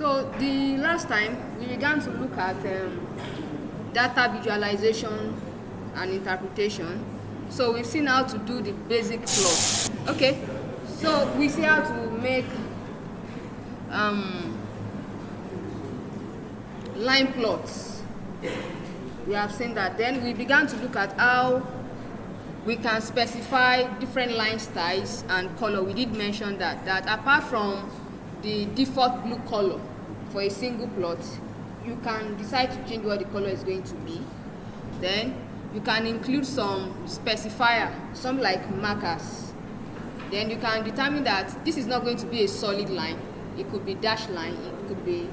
So the last time we began to look at data visualization and interpretation. So we've seen how to do the basic plot. Okay, so we see how to make line plots. We have seen that. Then we began to look at how we can specify different line styles and color. We did mention that apart from the default blue color for a single plot, you can decide to change what the color is going to be. Then you can include some specifier, some like markers. Then you can determine that this is not going to be a solid line. It could be dash line, it could be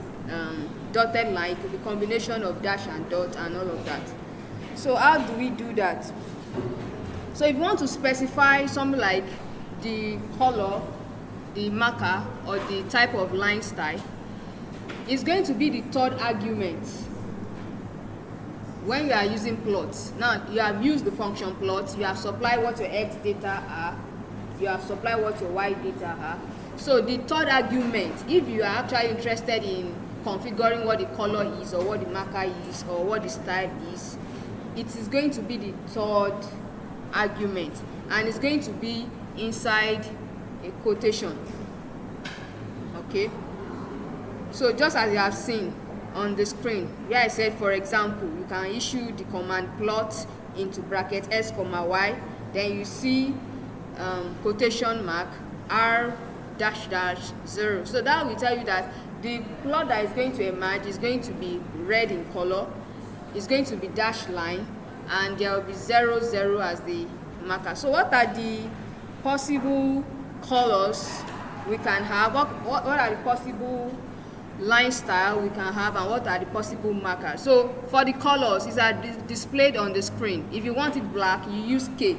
dotted line, it could be combination of dash and dot and all of that. So how do we do that? So if you want to specify something like the color, the marker, or the type of line style, it's going to be the third argument when you are using plots. Now you have used the function plot, you have supplied what your x data are, you have supplied what your y data are. So the third argument, if you are actually interested in configuring what the color is or what the marker is or what the style is, it is going to be the third argument, and it's going to be inside a quotation. Okay, so just as you have seen on the screen where I said, for example, you can issue the command plot into bracket s comma y, then you see quotation mark r dash dash 0. So that will tell you that the plot that is going to emerge is going to be red in color, it's going to be dash line, and there will be 0 0 as the marker. So what are the possible colors we can have? What are the possible line style we can have, and what are the possible markers? So for the colors, these are displayed on the screen. If you want it black, you use K.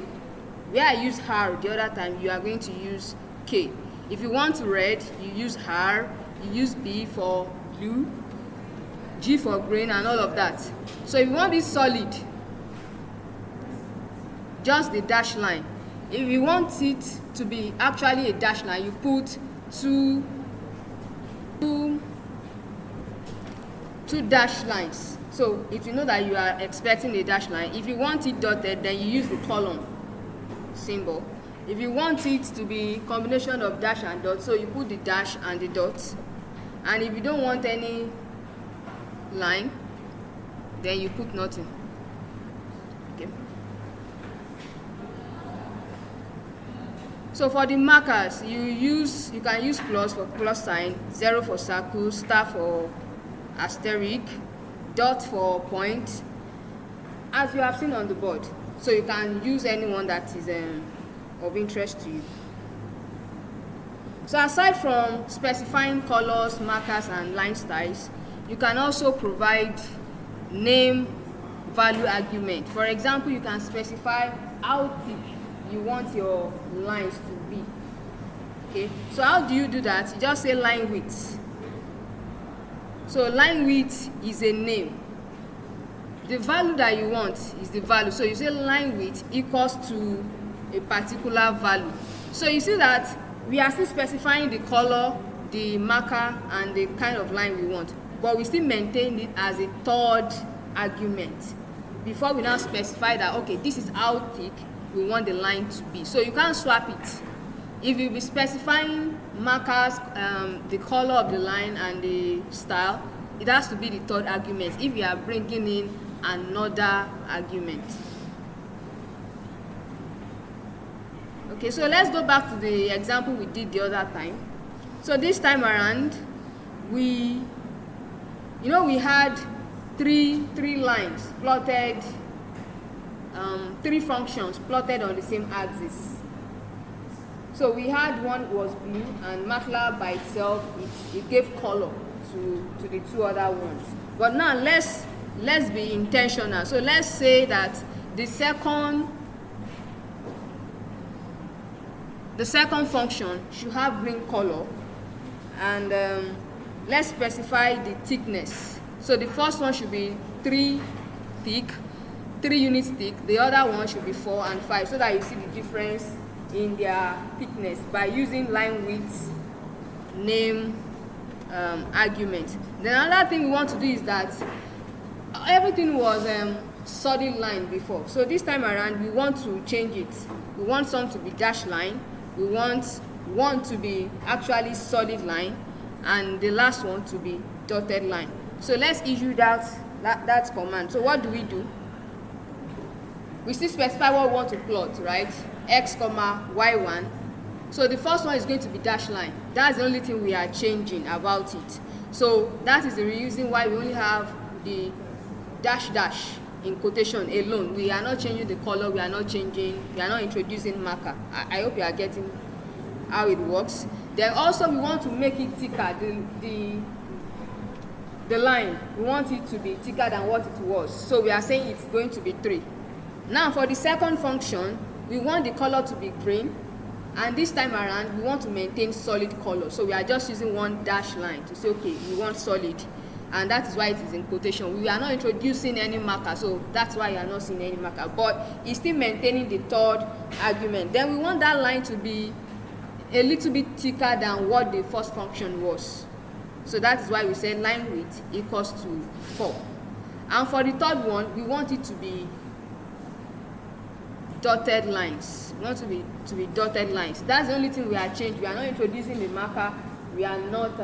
Where I use R the other time, you are going to use K. If you want red, you use R, you use B for blue, G for green, and all of that. So if you want this solid, just the dash line. If you want it to be actually a dash line, you put two dash lines. So if you know that you are expecting a dash line, if you want it dotted, then you use the column symbol. If you want it to be combination of dash and dot, so you put the dash and the dot. And if you don't want any line, then you put nothing. Okay. So for the markers, you can use plus for plus sign, 0 for circle, star for asterisk, dot for point, as you have seen on the board. So you can use anyone that is of interest to you. So aside from specifying colors, markers, and line styles, you can also provide name value argument. For example, you can specify how thick you want your lines to be. Okay, so how do you do that? You just say line width. So line width is a name. The value that you want is the value. So you say line width equals to a particular value. So you see that we are still specifying the color, the marker, and the kind of line we want, but we still maintain it as a third argument before we now specify that, okay, this is how thick we want the line to be. So you can't swap it. If you be specifying markers, the color of the line and the style, it has to be the third argument if you are bringing in another argument. Okay, so let's go back to the example we did the other time. So this time around, we had three lines plotted, three functions plotted on the same axis. So we had one was blue, and MATLAB by itself, it gave color to the two other ones. But now let's be intentional. So let's say that the second function should have green color, and let's specify the thickness. So the first one should be 3 units thick. The other one should be 4 and 5, so that you see the difference in their thickness by using line width, name argument. Then another thing we want to do is that everything was solid line before, so this time around we want to change it. We want some to be dash line, we want one to be actually solid line, and the last one to be dotted line. So let's issue that command. So what do? We still specify what we want to plot, right? X comma y1. So the first one is going to be dash line. That's the only thing we are changing about it. So that is the reason why we only have the dash in quotation alone. We are not changing the color, we are not introducing marker. I hope you are getting how it works. Then also we want to make it thicker. The line, we want it to be thicker than what it was. So we are saying it's going to be 3. Now for the second function, we want the color to be green, and this time around we want to maintain solid color. So we are just using one dash line to say, okay, we want solid, and that is why it is in quotation. We are not introducing any marker, so that's why you are not seeing any marker, but it's still maintaining the third argument. Then we want that line to be a little bit thicker than what the first function was. So that is why we say line width equals to 4. And for the third one, we want it to be dotted lines. We want to be dotted lines. That's the only thing we are changing. We are not introducing the marker, we are not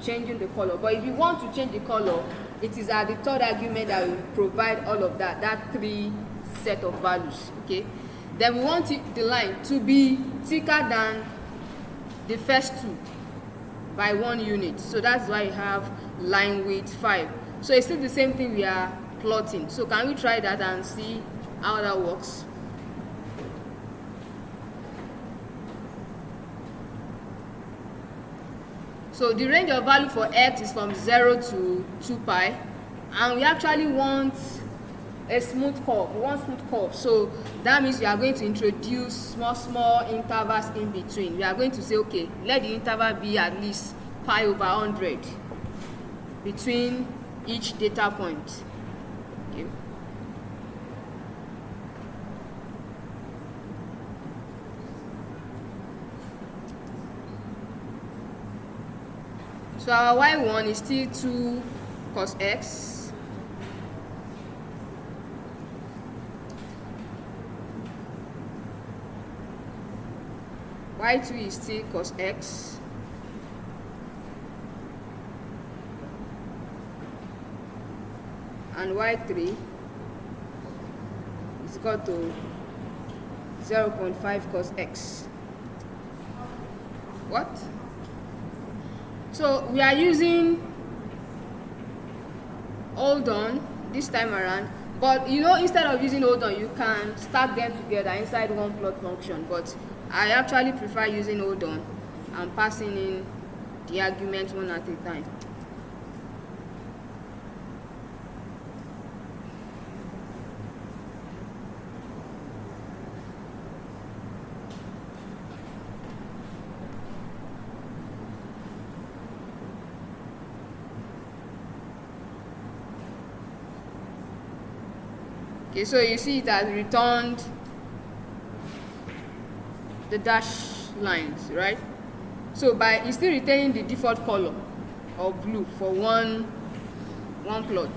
changing the color. But if you want to change the color, it is at the third argument that will provide all of that 3 set of values. Okay. Then we want the line to be thicker than the first 2 by 1 unit. So that's why you have line width 5. So it's still the same thing we are plotting. So can we try that and see how that works? So the range of value for x is from 0 to 2 pi, and we actually want a smooth curve. We want smooth curve. So that means we are going to introduce small intervals in between. We are going to say, okay, let the interval be at least pi over 100 between each data point. Okay. So our y1 is still 2 cos x. Y2 is still cos x. And y3 is equal to 0.5 cos x. What? So we are using hold on this time around, but you know, instead of using hold on, you can stack them together inside one plot function, but I actually prefer using hold on and passing in the argument one at a time. Okay, so you see it has returned the dash lines, right? So it's still retaining the default color of blue for one plot.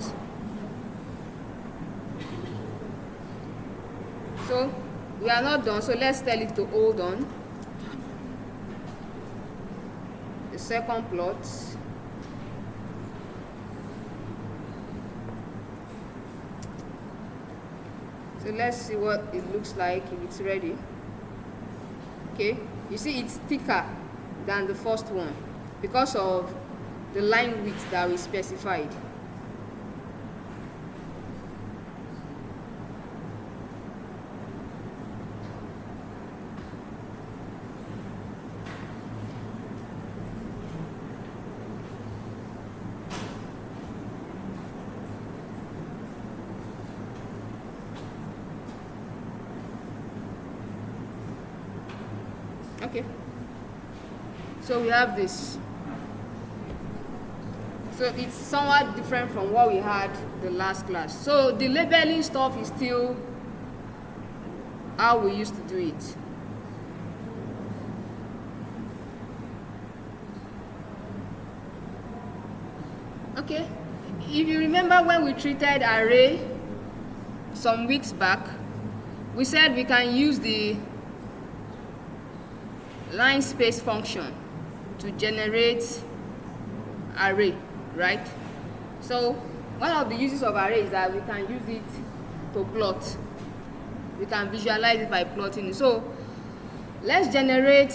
So we are not done, so let's tell it to hold on. The second plot. So let's see what it looks like if it's ready. Okay, you see it's thicker than the first one because of the line width that we specified. Okay, so we have this. So it's somewhat different from what we had the last class. So the labeling stuff is still how we used to do it. Okay, if you remember when we treated array some weeks back, we said we can use the line space function to generate array, right? So one of the uses of array is that we can use it to plot. We can visualize it by plotting it. So let's generate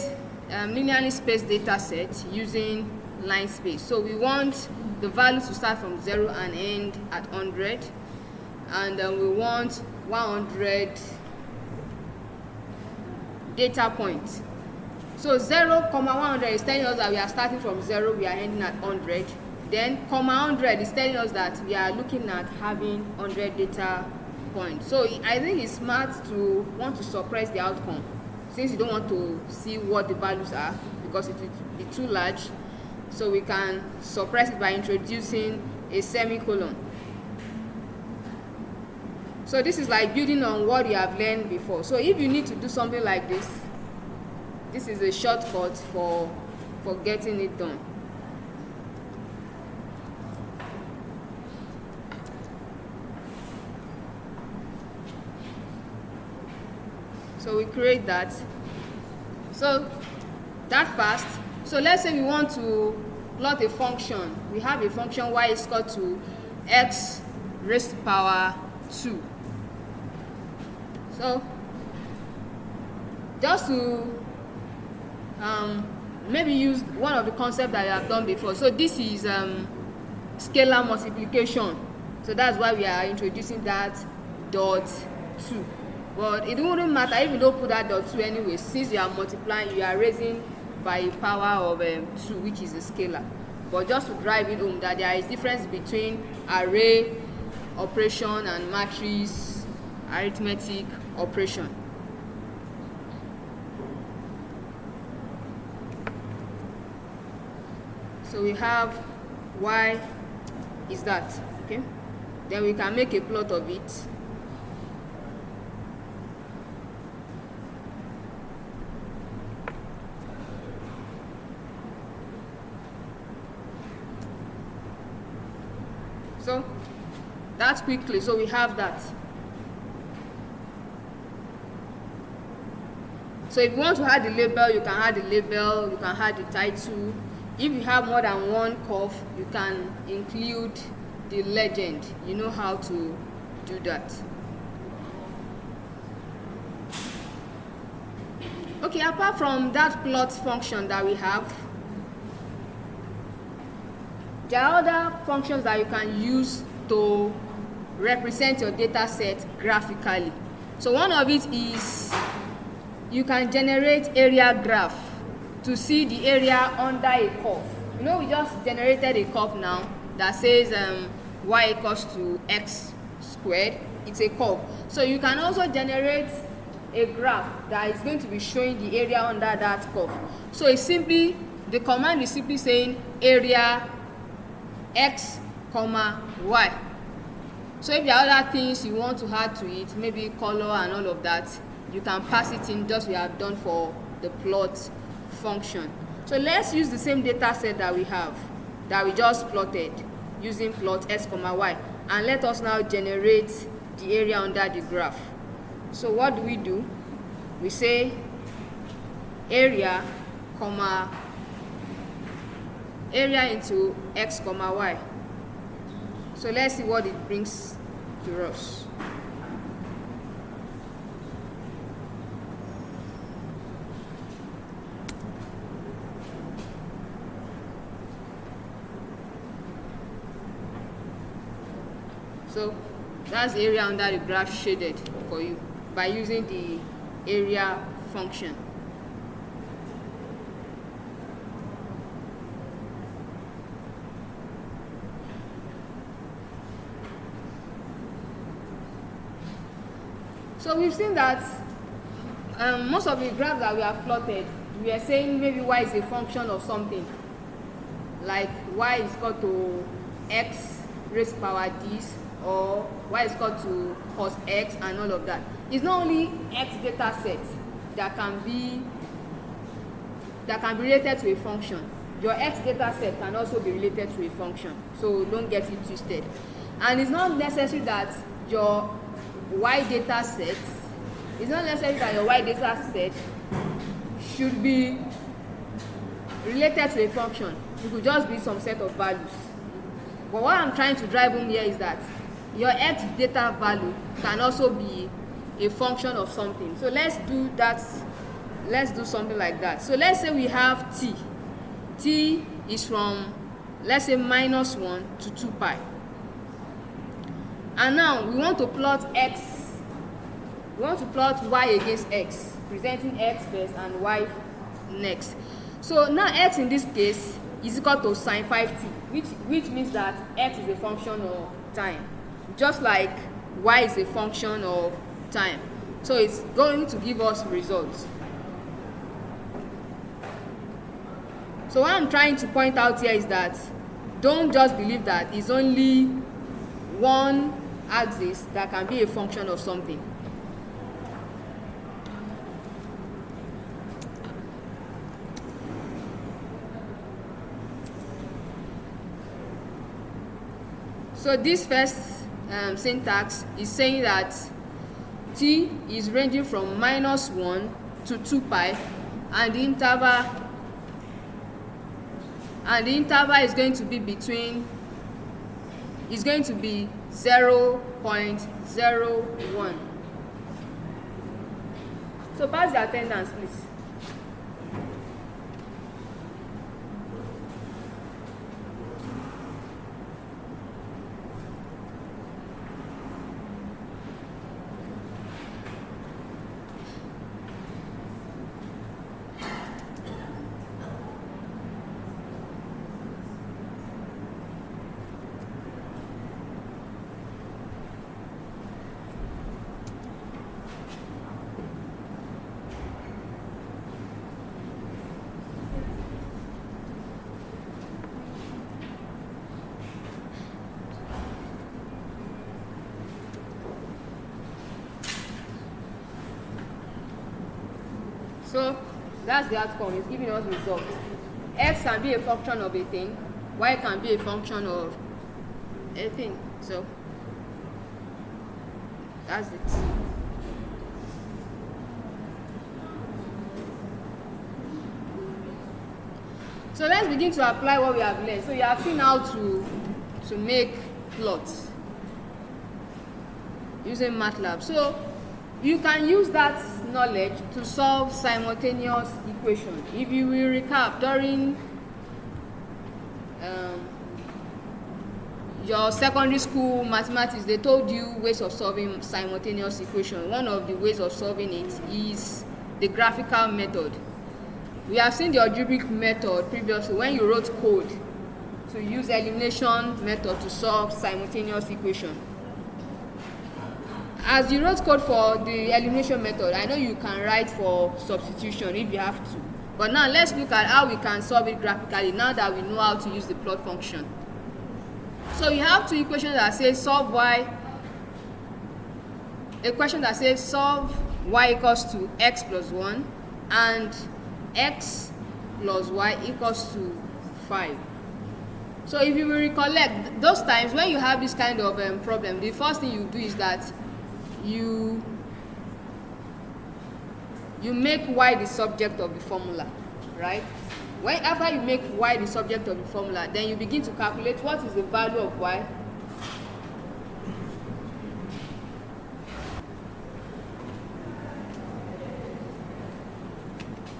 linearly spaced data set using line space. So we want the value to start from 0 and end at 100, and we want 100 data points. So 0, 100 is telling us that we are starting from 0, we are ending at 100. Then 100 is telling us that we are looking at having 100 data points. So I think it's smart to want to suppress the outcome, since you don't want to see what the values are, because it will be too large. So we can suppress it by introducing a semicolon. So this is like building on what you have learned before. So if you need to do something like this, this is a shortcut for getting it done. So we create that. So that fast. So let's say we want to plot a function. We have a function y is equal to x raised to power 2. So just to maybe use one of the concepts that I have done before. So this is scalar multiplication. So that's why we are introducing that dot 2. But it wouldn't matter if you don't put that dot 2 anyway, since you are multiplying, you are raising by a power of 2, which is a scalar. But just to drive it home that there is difference between array operation and matrix arithmetic operation. So we have y is that, okay? Then we can make a plot of it. So that's quickly. So we have that. So if you want to add the label, you can add the label, you can add the title. If you have more than one curve, you can include the legend. You know how to do that. Okay, apart from that plot function that we have, there are other functions that you can use to represent your data set graphically. So one of it is you can generate area graph to see the area under a curve. You know, we just generated a curve now that says y equals to x squared. It's a curve. So you can also generate a graph that is going to be showing the area under that curve. So it's simply, the command is simply saying area x, y. So if there are other things you want to add to it, maybe color and all of that, you can pass it in just we have done for the plot function. So let's use the same data set that we have, that we just plotted using plot x, y, and let us now generate the area under the graph. So what do? We say area, area into x, y. So let's see what it brings to us. So that's the area under the graph shaded for you by using the area function. So we've seen that most of the graphs that we have plotted, we are saying maybe y is a function of something, like y is equal to x raised to power this, or y is equal to cos x and all of that. It's not only x data set that can be related to a function. your X data set can also be related to a function, so don't get it twisted. And it's not necessary that your Y data set, should be related to a function. It could just be some set of values. But what I'm trying to drive home here is that your X data value can also be a function of something. So let's do that. Let's do something like that. So let's say we have t. T is from, let's say, -1 to 2 pi. And now we want to plot x. We want to plot y against x, presenting x first and y next. So now x in this case is equal to sine 5t, which means that x is a function of time, just like y is a function of time. So it's going to give us results. So what I'm trying to point out here is that don't just believe that it's only one axis that can be a function of something. So this first syntax is saying that t is ranging from -1 to 2 pi, and the interval is going to be between, is going to be 0.01. So pass the attendance, please. So that's the outcome. It's giving us results. X can be a function of a thing, y can be a function of a thing. So that's it. So let's begin to apply what we have learned. So you have seen how to make plots using MATLAB. So you can use that knowledge to solve simultaneous equations. If you will recap, during your secondary school mathematics, they told you ways of solving simultaneous equations. One of the ways of solving it is the graphical method. We have seen the algebraic method previously when you wrote code to use elimination method to solve simultaneous equation. As you wrote code for the elimination method, I know you can write for substitution if you have to. But now let's look at how we can solve it graphically now that we know how to use the plot function. So you have two equations that say solve y. A question that says solve y equals to x plus 1 and x plus y equals to 5. So if you will recollect, those times when you have this kind of problem, the first thing you do is that you make y the subject of the formula, right? After you make y the subject of the formula, then you begin to calculate what is the value of y.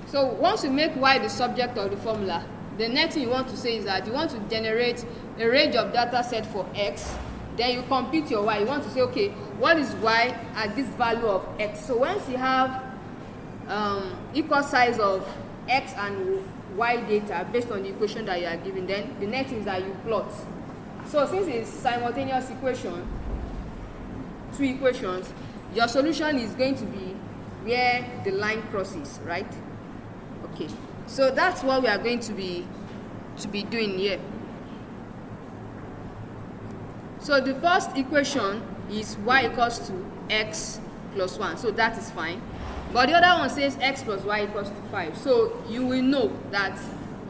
So once you make y the subject of the formula, the next thing you want to say is that you want to generate a range of data set for x. Then you compute your y. You want to say, okay, what is y at this value of x? So once you have equal size of x and y data based on the equation that you are given, then the next thing is that you plot. So since it's simultaneous equation, two equations, your solution is going to be where the line crosses, right? Okay, so that's what we are going to be doing here. So the first equation is y equals to x plus 1, so that is fine. But the other one says x plus y equals to 5. So you will know that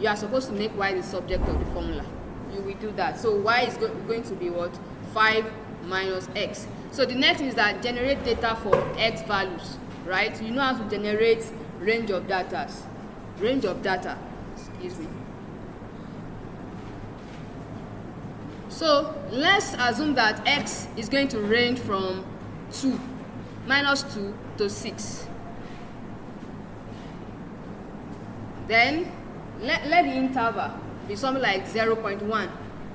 you are supposed to make y the subject of the formula. You will do that. So y is going to be what? 5 minus x. So the next is that generate data for x values, right? You know how to generate range of data. Excuse me. So let's assume that x is going to range from -2 to 6. Then let the interval be something like 0.1.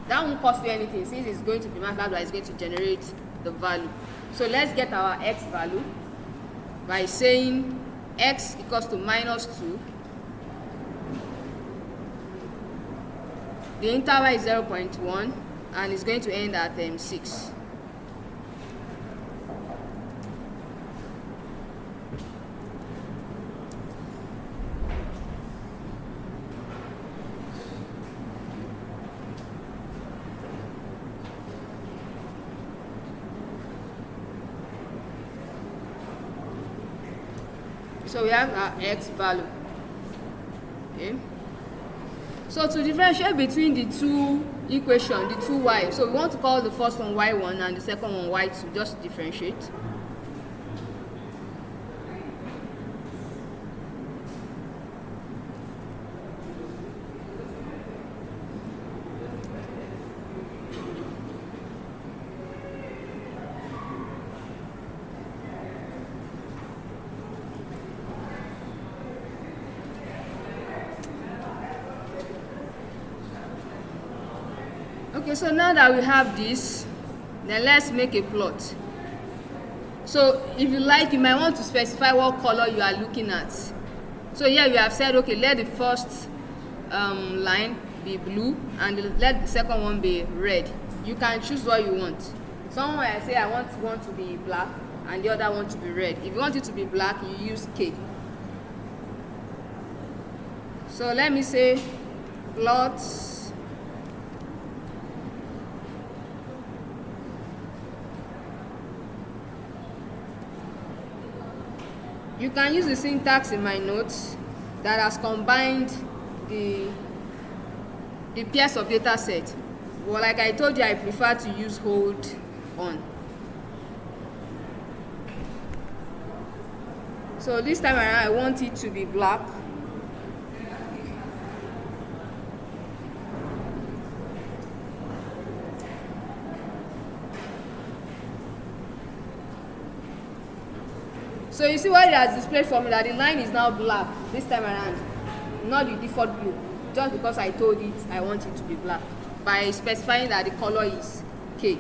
That won't cost you anything since it's going to be MATLAB that is going to generate the value. So let's get our x value by saying x equals to -2. The interval is 0.1 and it's going to end at 6. So we have our x value. Okay. So to differentiate between the two equations, the two y, so we want to call the first one y1 and the second one y2, just to differentiate. Okay, so now that we have this, then let's make a plot. So if you like, you might want to specify what color you are looking at. So here we have said, okay, let the first line be blue and let the second one be red. You can choose what you want. Some might say I want one to be black and the other one to be red. If you want it to be black, you use K. So let me say plot you can use the syntax in my notes that has combined the pairs of data set. But like I told you, I prefer to use hold on. So this time around, I want it to be black. So you see what it has displayed for me, that the line is now black this time around, not the default blue, just because I told it I want it to be black by specifying that the color is K.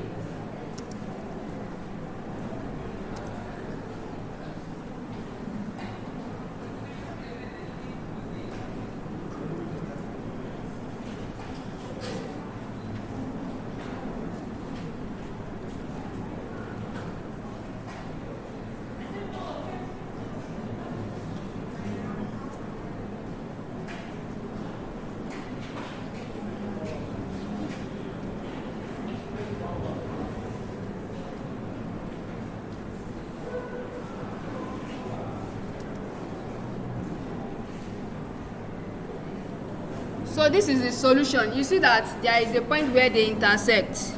So this is the solution. You see that there is a point where they intersect,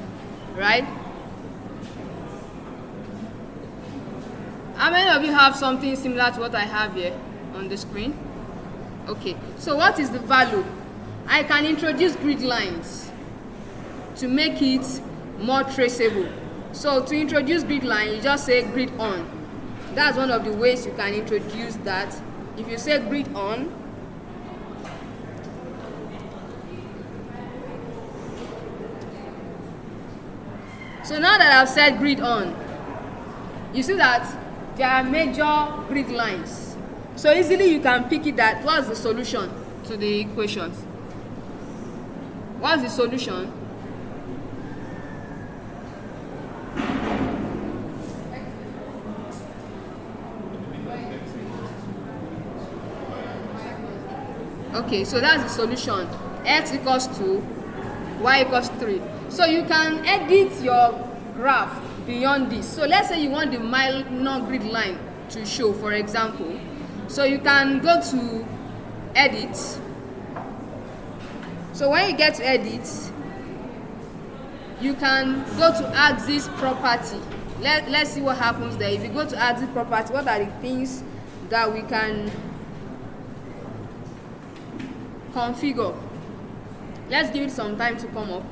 right? How many of you have something similar to what I have here on the screen? Okay, so what is the value? I can introduce grid lines to make it more traceable. So to introduce grid line, you just say grid on. That's one of the ways you can introduce that. If you say grid on, so now that I've said grid on, you see that there are major grid lines. So easily you can pick it that what's the solution to the equations. What's the solution? Okay, so that's the solution. X equals 2, y equals 3. So you can edit your graph beyond this. So let's say you want the minor grid line to show, for example. So you can go to edit, So when you get to edit, you can go to axis property. Let's see what happens there. If you go to axis property, what are the things that we can configure? Let's give it some time to come up.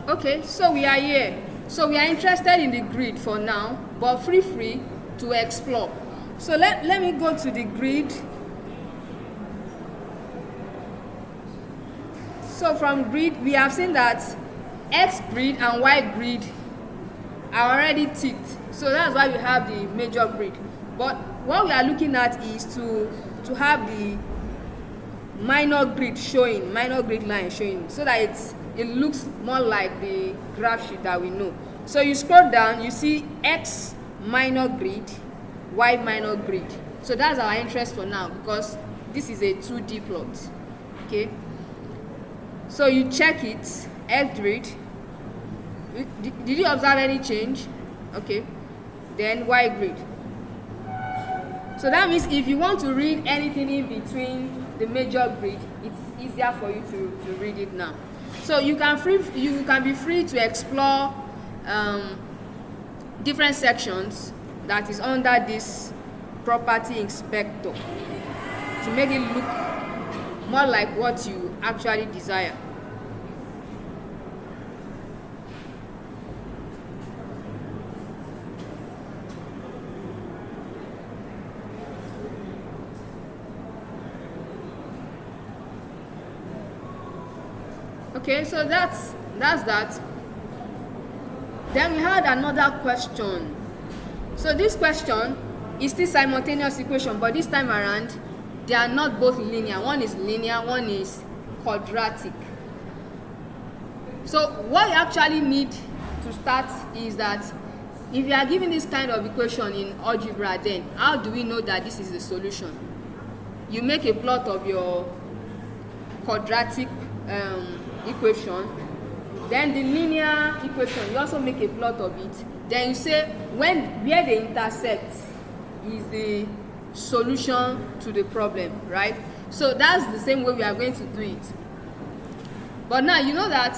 Okay, so we are here. So we are interested in the grid for now, but feel free to explore. So let me go to the grid. So from grid, we have seen that X grid and Y grid are already ticked. So that's why we have the major grid. But what we are looking at is to have the minor grid line showing, so that it looks more like the graph sheet that we know. So you scroll down, you see X minor grid, Y minor grid. So that's our interest for now, because this is a 2D plot. Okay. So you check it, X grid. Did you observe any change? Okay. Then Y grid. So that means if you want to read anything in between the major grid, it's easier for you to read it now. So you can be free to explore different sections that is under this property inspector to make it look more like what you actually desire. Okay, so that's that. Then we had another question. So this question is still simultaneous equation, but this time around they are not both linear. One is linear, one is quadratic. So what you actually need to start is that if you are given this kind of equation in algebra, then how do we know that this is the solution? You make a plot of your quadratic equation, then the linear equation, you also make a plot of it. Then you say where they intersect is the solution to the problem, right? So that's the same way we are going to do it. But now you know that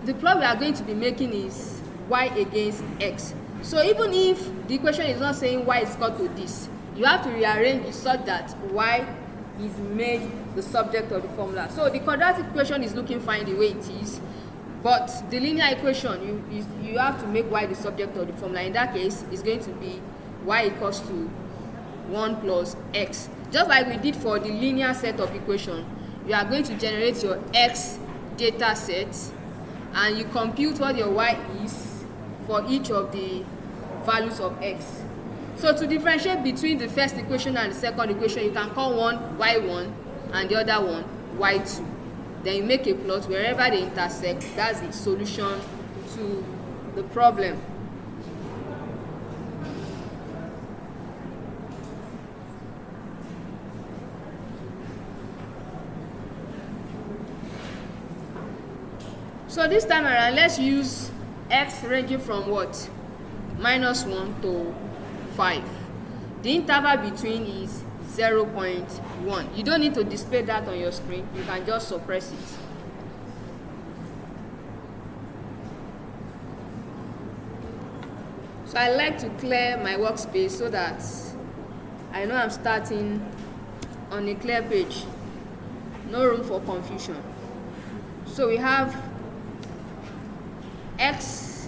the plot we are going to be making is y against x. So even if the equation is not saying y is equal to this, you have to rearrange it such that y is made the subject of the formula. So the quadratic equation is looking fine the way it is, but the linear equation, you have to make y the subject of the formula. In that case, it's going to be y equals to 1 plus x. Just like we did for the linear set of equation, you are going to generate your x data set and you compute what your y is for each of the values of x. So to differentiate between the first equation and the second equation, you can call one y1 and the other one y2. Then you make a plot wherever they intersect. That's the solution to the problem. So this time around, let's use x ranging from what? -1 to 5. The interval between is 0.1. You don't need to display that on your screen. You can just suppress it. So I like to clear my workspace so that I know I'm starting on a clear page. No room for confusion. So we have x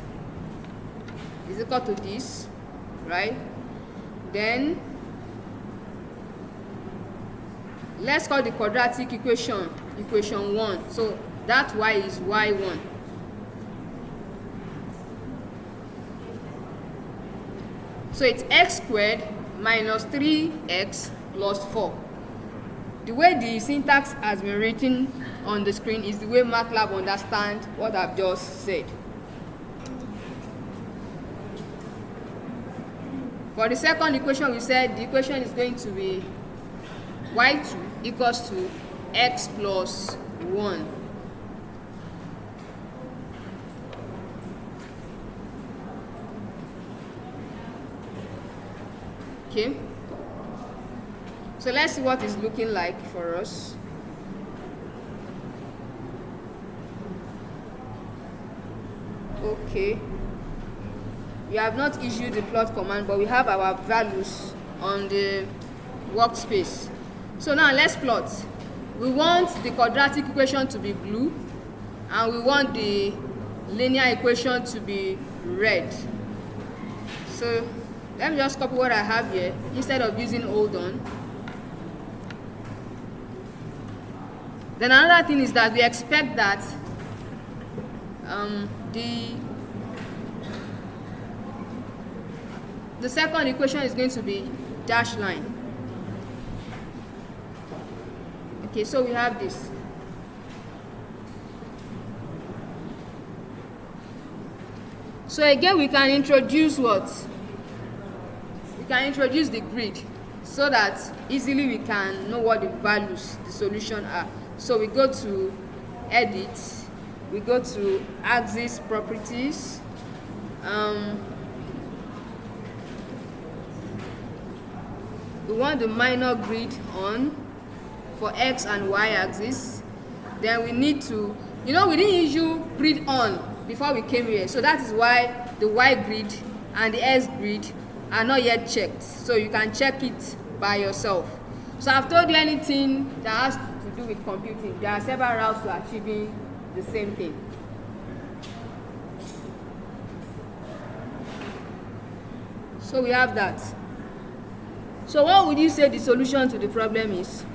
is equal to this, right? Then let's call the quadratic equation equation 1. So that y is y1. So it's x squared minus 3x plus 4. The way the syntax has been written on the screen is the way MATLAB understands what I've just said. For the second equation, we said the equation is going to be y2 equals to x plus 1. Okay. So let's see what it's looking like for us. Okay. We have not issued the plot command, but we have our values on the workspace. So now let's plot. We want the quadratic equation to be blue, and we want the linear equation to be red. So let me just copy what I have here instead of using hold on. Then another thing is that we expect that the second equation is going to be dash line. Okay, so we have this. So again, we can introduce what? We can introduce the grid so that easily we can know what the values, the solution are. So we go to edit, we go to axis properties, we want the minor grid on for x and y axis. Then we need to, we didn't issue grid on before we came here, so that is why the y grid and the x grid are not yet checked. So you can check it by yourself. So I've told you anything that has to do with computing, there are several routes to achieving the same thing. So we have that. So what would you say the solution to the problem is?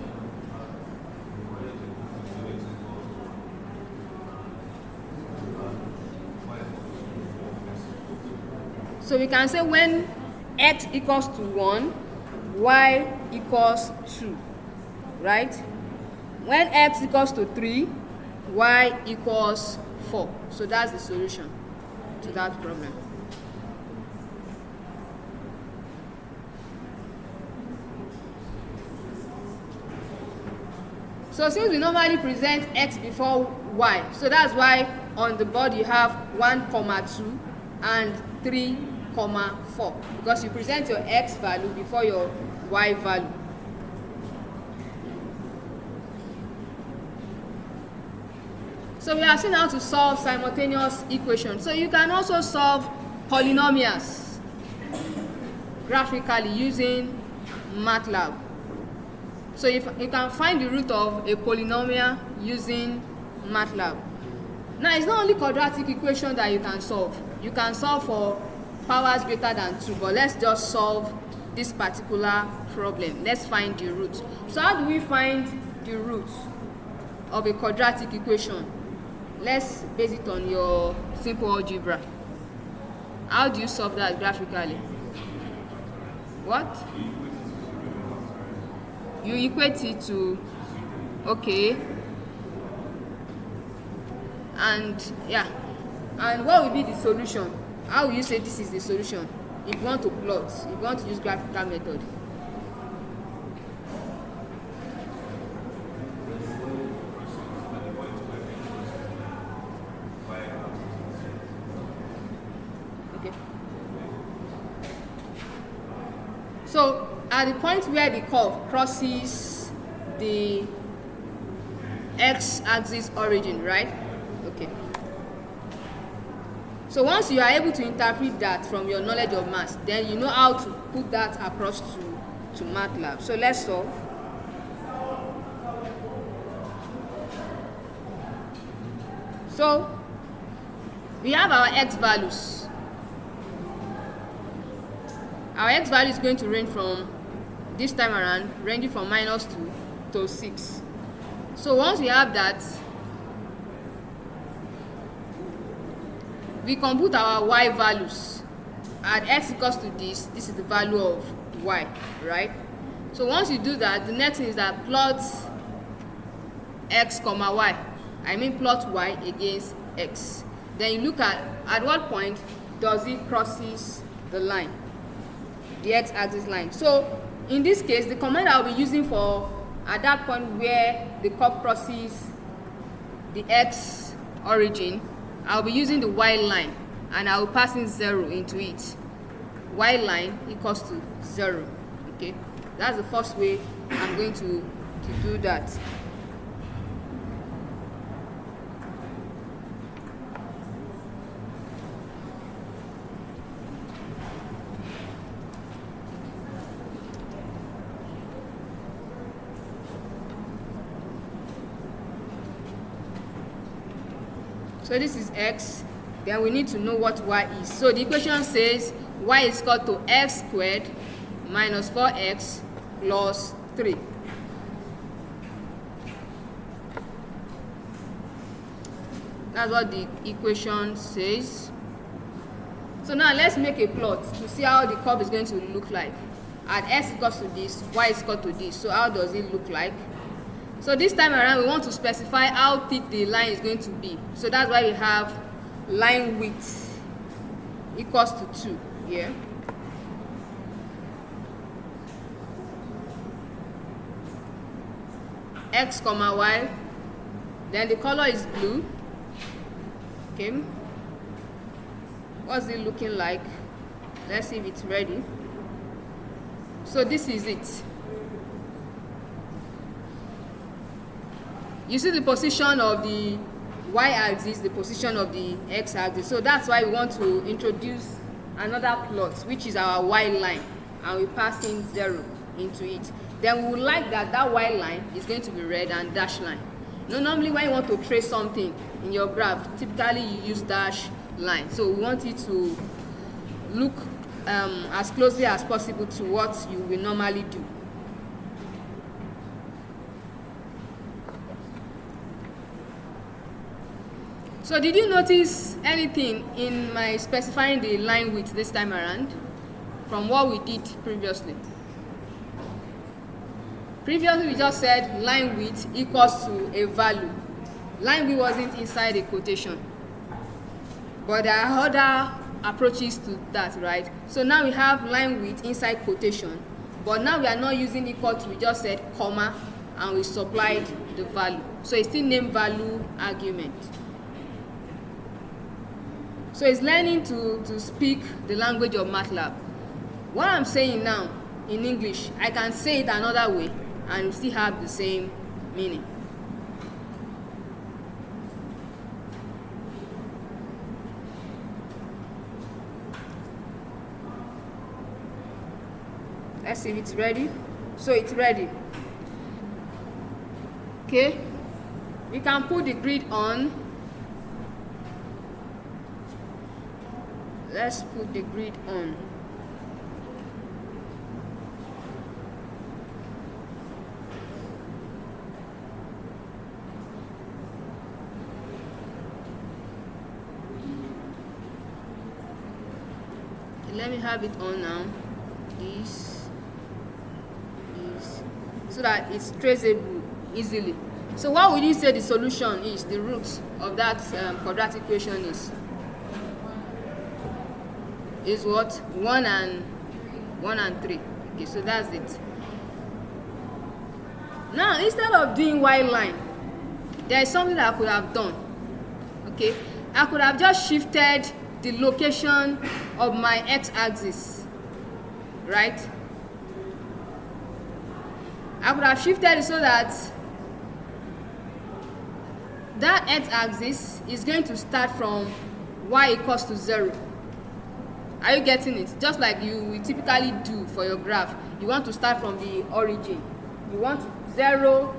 So we can say when x equals to 1, y equals 2, right? When x equals to 3, y equals 4. So that's the solution to that problem. So since we normally present x before y, so that's why on the board you have 1, 2 and 3, 4, because you present your x value before your y value. So we have seen how to solve simultaneous equations. So you can also solve polynomials graphically using MATLAB. So if you can find the root of a polynomial using MATLAB. Now it's not only quadratic equation that you can solve. You can solve for powers greater than 2, but let's just solve this particular problem. Let's find the root. So how do we find the root of a quadratic equation? Let's base it on your simple algebra. How do you solve that graphically? What? You equate it to, okay, and yeah, and what will be the solution? How will you say this is the solution if you want to plot, if you want to use graphical method? Okay. So at the point where the curve crosses the x-axis origin, right? Okay. So once you are able to interpret that from your knowledge of maths, then you know how to put that across to MATLAB. So let's solve. So we have our x values. Our x value is going to range from, this time around, ranging from -2 to 6. So once we have that, we compute our y values. At x equals to this is the value of y, right? So once you do that, the next thing is that plot x, y. I mean plot y against x. Then you look at what point does it crosses the line. the x-axis line. So in this case, the command I'll be using for at that point where the curve crosses the x origin, I'll be using the y line, and I'll pass in 0 into it. Y line equals to 0. Okay, that's the first way I'm going to do that. So this is x, then we need to know what y is. So the equation says y is equal to x squared minus 4x plus 3. That's what the equation says. So now let's make a plot to see how the curve is going to look like. At x equals to this, y is equal to this. So how does it look like? So this time around, we want to specify how thick the line is going to be. So that's why we have line width equals to 2 here. X comma y. Then the color is blue. Okay. What's it looking like? Let's see if it's ready. So this is it. You see the position of the y-axis, the position of the x-axis. So that's why we want to introduce another plot, which is our y line, and we pass in 0 into it. Then we would like that y line is going to be red and dash line. Normally when you want to trace something in your graph, typically you use dash line. So we want it to look as closely as possible to what you will normally do. So did you notice anything in my specifying the line width this time around from what we did previously? Previously we just said line width equals to a value. Line width wasn't inside a quotation, but there are other approaches to that, right? So now we have line width inside quotation, but now we are not using equal to, we just said comma and we supplied the value. So it's still name value argument. So it's learning to speak the language of MATLAB. What I'm saying now in English, I can say it another way and we still have the same meaning. Let's see if it's ready. So it's ready. Okay, we can put the grid on. Let's put the grid on. Okay, let me have it on now. This, so that it's traceable easily. So what would you say the solution is, the root of that quadratic equation is? Is what? 1 and 3. Okay, so that's it. Now instead of doing y line, there is something that I could have done. Okay, I could have just shifted the location of my x-axis, right? I could have shifted it so that that x-axis is going to start from y equals to 0. Are you getting it? Just like you will typically do for your graph. You want to start from the origin. You want 0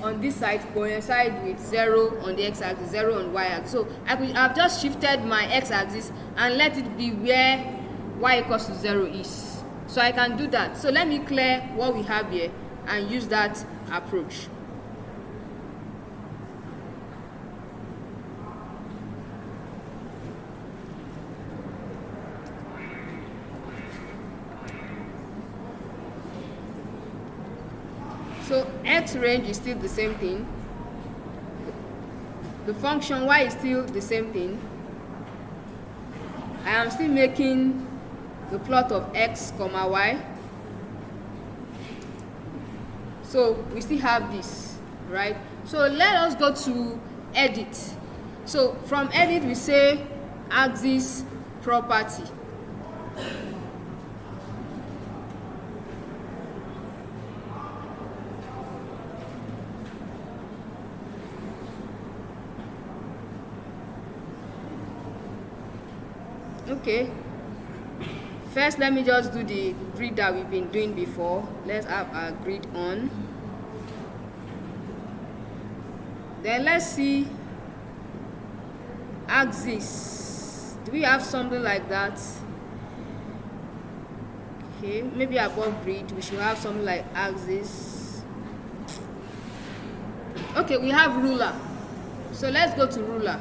on this side coincide with 0 on the x-axis, 0 on y-axis. So I could have just shifted my x-axis and let it be where y equals to 0 is. So I can do that. So let me clear what we have here and use that approach. So x range is still the same thing. The function y is still the same thing. I am still making the plot of x comma y. So we still have this, right? So let us go to edit. So from edit we say axis property. Okay, first let me just do the grid that we've been doing before. Let's have our grid on. Then let's see axis. Do we have something like that? Okay, maybe above grid we should have something like axis. Okay, we have ruler. So let's go to ruler.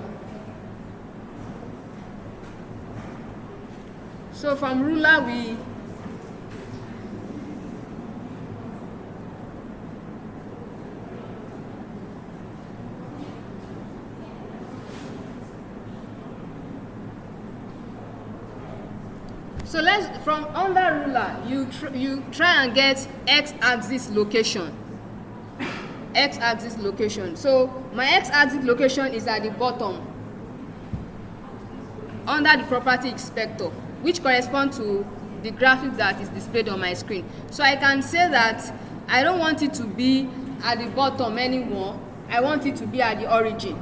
So from ruler we from under ruler you try and get x-axis location. X-axis location. So my x-axis location is at the bottom under the property inspector, which corresponds to the graphic that is displayed on my screen. So I can say that I don't want it to be at the bottom anymore. I want it to be at the origin.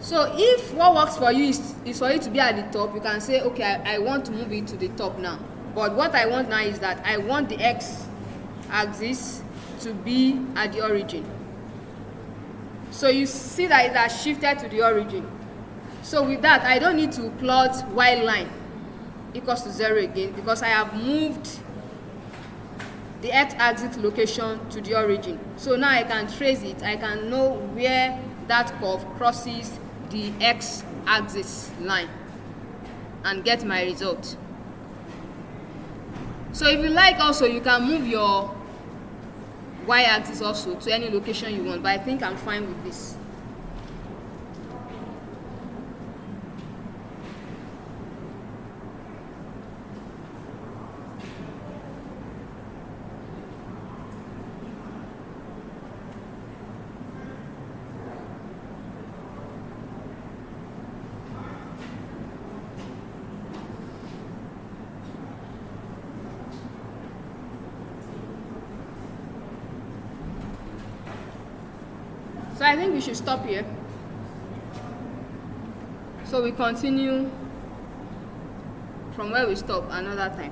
So if what works for you is for it to be at the top, you can say, okay, I want to move it to the top now. But what I want now is that I want the x-axis to be at the origin. So you see that it has shifted to the origin. So with that, I don't need to plot y line equals to 0 again, because I have moved the x-axis location to the origin. So now I can trace it. I can know where that curve crosses the x-axis line and get my result. So if you like also, you can move your y-axis also to any location you want, but I think I'm fine with this. So I think we should stop here. So we continue from where we stop another time.